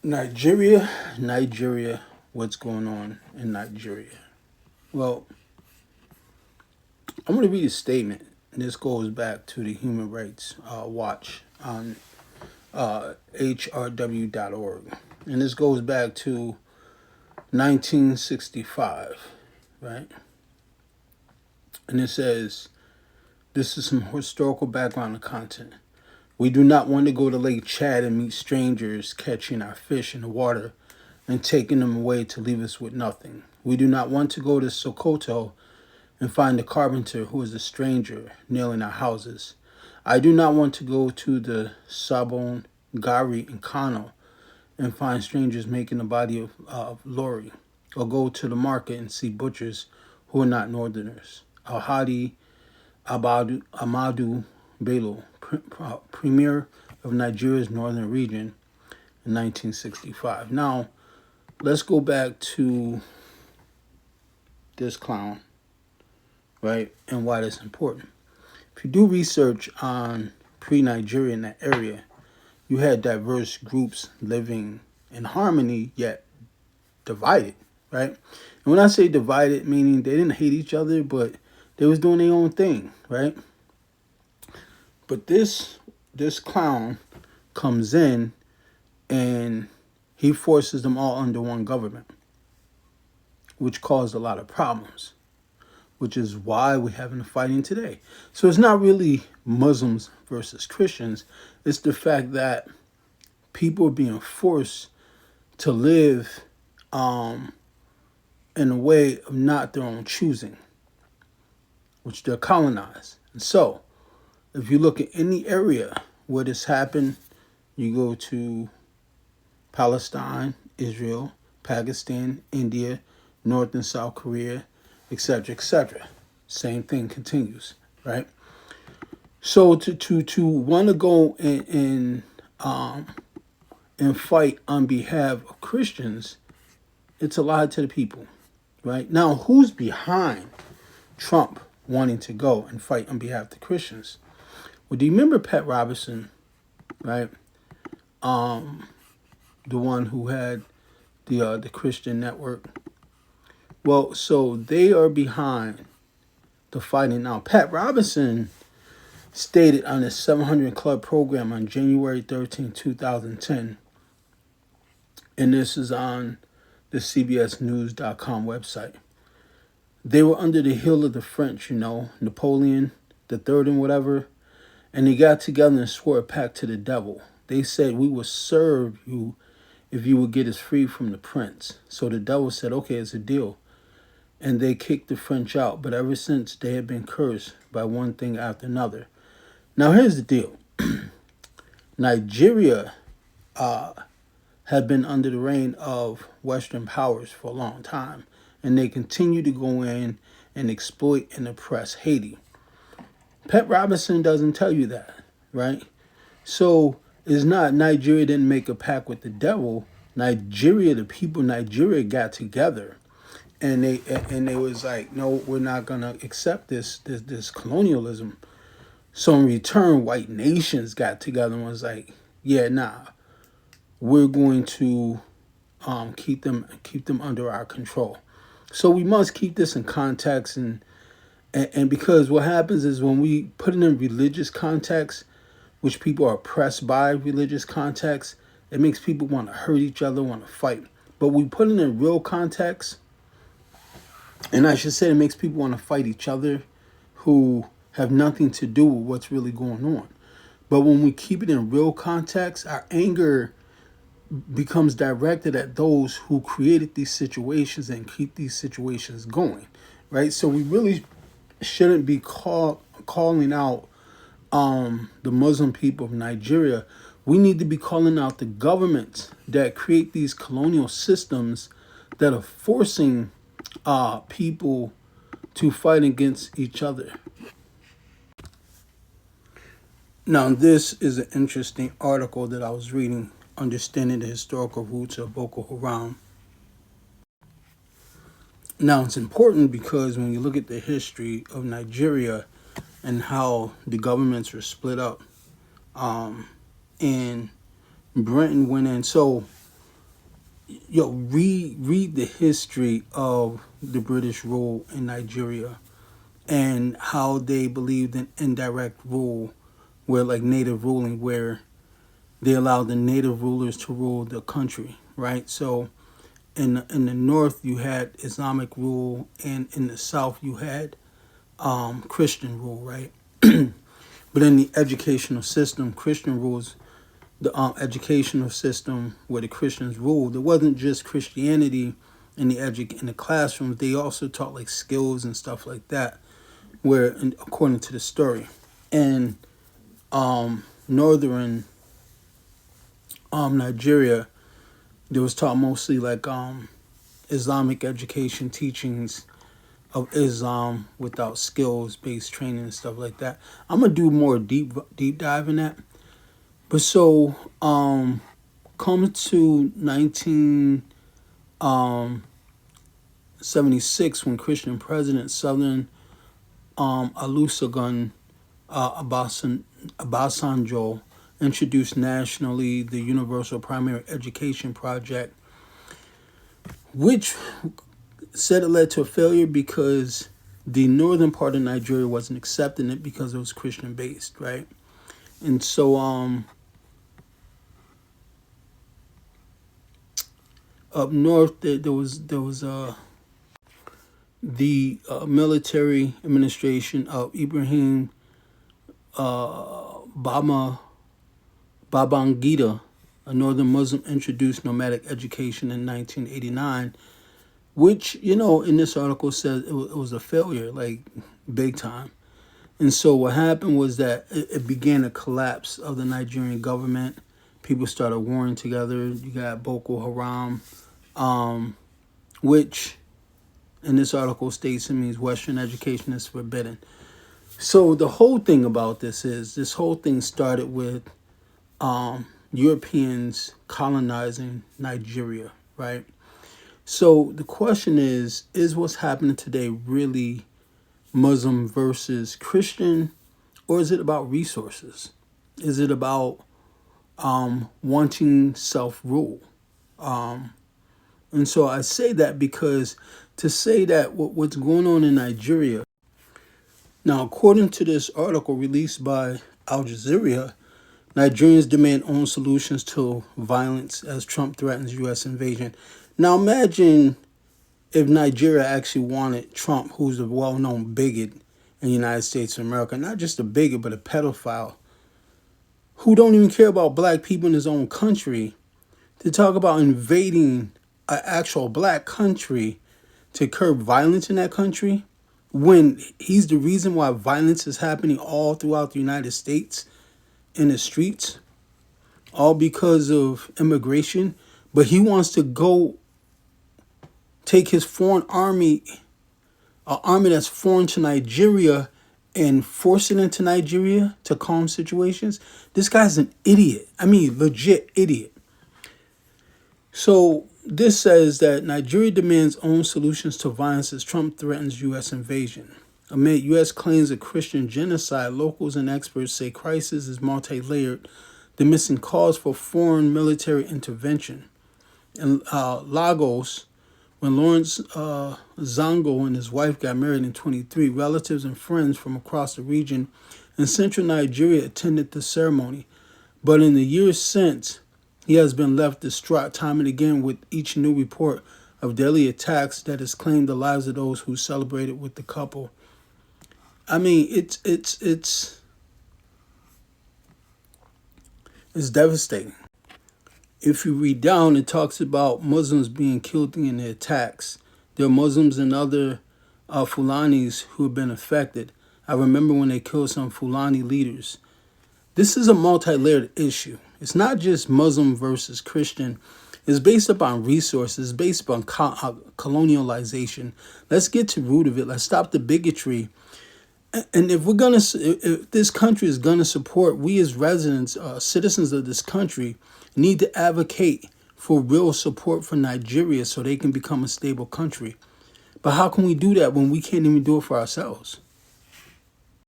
Nigeria, what's going on in Nigeria? Well, I'm going to read a statement, and this goes back to the Human Rights Watch on hrw.org. And this goes back to 1965, right? And it says, this is some historical background and content. We do not want to go to Lake Chad and meet strangers catching our fish in the water and taking them away to leave us with nothing. We do not want to go to Sokoto and find a carpenter who is a stranger nailing our houses. I do not want to go to the Sabon Gari in Kano and find strangers making a body of lorry, or go to the market and see butchers who are not northerners. Alhadi Amadu Bello, premier of Nigeria's northern region in 1965. Now, let's go back to this clown, right, and why that's important. If you do research on pre-Nigeria in that area, you had diverse groups living in harmony, yet divided, right? And when I say divided, meaning they didn't hate each other, but they was doing their own thing, right? But this clown comes in and he forces them all under one government, which caused a lot of problems, which is why we're having a fighting today. So it's not really Muslims versus Christians. It's the fact that people are being forced to live in a way of not their own choosing, which they're colonized. And so, if you look at any area where this happened, you go to Palestine, Israel, Pakistan, India, North and South Korea, etc., etc. Same thing continues, right? So to want to go and fight on behalf of Christians, it's a lie to the people, right? Now, who's behind Trump wanting to go and fight on behalf of the Christians? Well, do you remember Pat Robertson, right? The one who had the Christian network. Well, so they are behind the fighting now. Pat Robertson stated on his 700 Club program on January 13, 2010, and this is on the CBSNews.com website. They were under the heel of the French, Napoleon the Third and whatever, and they got together and swore a pact to the devil. They said, we will serve you if you will get us free from the prince. So the devil said, okay, it's a deal. And they kicked the French out. But ever since, they have been cursed by one thing after another. Now, here's the deal. Nigeria had been under the reign of Western powers for a long time. And they continue to go in and exploit and oppress Haiti. Pat Robertson doesn't tell you that, right? So it's not Nigeria didn't make a pact with the devil. Nigeria, the people of Nigeria got together, and they was like, no, we're not gonna accept this colonialism. So in return, white nations got together and was like, yeah, nah, we're going to keep them under our control. So we must keep this in context, and because what happens is when we put it in religious context, which people are oppressed by religious context, it makes people want to hurt each other, want to fight. But we put it in real context, and I should say it makes people want to fight each other who have nothing to do with what's really going on. But when we keep it in real context, our anger becomes directed at those who created these situations and keep these situations going, right? So we really shouldn't be calling out the Muslim people of Nigeria. We need to be calling out the governments that create these colonial systems that are forcing people to fight against each other. Now, this is an interesting article that I was reading, Understanding the Historical Roots of Boko Haram. Now, it's important because when you look at the history of Nigeria and how the governments were split up, and Britain went in. So read the history of the British rule in Nigeria and how they believed in indirect rule, where like native ruling, where they allowed the native rulers to rule the country, right? So in the north you had Islamic rule, and in the south you had Christian rule, right? But in the educational system, Christian rules the educational system where the Christians ruled. It wasn't just Christianity in in the classrooms. They also taught like skills and stuff like that. Where, according to the story, in northern Nigeria, there was taught mostly like Islamic education teachings of Islam without skills based training and stuff like that. I'm gonna do more deep dive in that. But so come to 1976 when Christian President Southern Olusegun Obasanjo introduced nationally the Universal Primary Education Project, which said it led to a failure because the northern part of Nigeria wasn't accepting it because it was Christian based, right? And so up north there was the military administration of Ibrahim Babangida, a northern Muslim, introduced nomadic education in 1989, which, in this article says it was a failure, like big time. And so what happened was that it began a collapse of the Nigerian government. People started warring together. You got Boko Haram, which in this article states it means Western education is forbidden. So the whole thing about this whole thing started with Europeans colonizing Nigeria, right? So the question is what's happening today really Muslim versus Christian, or is it about resources? Is it about wanting self-rule? And so I say that because to say that what's going on in Nigeria, now according to this article released by Al Jazeera, Nigerians demand own solutions to violence as Trump threatens U.S. invasion. Now imagine if Nigeria actually wanted Trump, who's a well-known bigot in the United States of America, not just a bigot, but a pedophile, who don't even care about black people in his own country, to talk about invading an actual black country to curb violence in that country, when he's the reason why violence is happening all throughout the United States in the streets, all because of immigration. But he wants to go take his foreign army, an army that's foreign to Nigeria, and force it into Nigeria to calm situations. This guy's an idiot. I mean, legit idiot. So this says that Nigeria demands own solutions to violence as Trump threatens U.S. invasion. Amid U.S. claims of Christian genocide, locals and experts say crisis is multi-layered, the missing cause for foreign military intervention. In Lagos, when Lawrence Zango and his wife got married in 23, relatives and friends from across the region in central Nigeria attended the ceremony. But in the years since, he has been left distraught time and again with each new report of deadly attacks that has claimed the lives of those who celebrated with the couple. I mean, it's devastating. If you read down, it talks about Muslims being killed in the attacks. There are Muslims and other Fulanis who have been affected. I remember when they killed some Fulani leaders. This is a multi-layered issue. It's not just Muslim versus Christian. It's based upon resources, based upon colonialization. Let's get to the root of it. Let's stop the bigotry. And if this country is gonna support, we as residents, citizens of this country, need to advocate for real support for Nigeria so they can become a stable country. But how can we do that when we can't even do it for ourselves?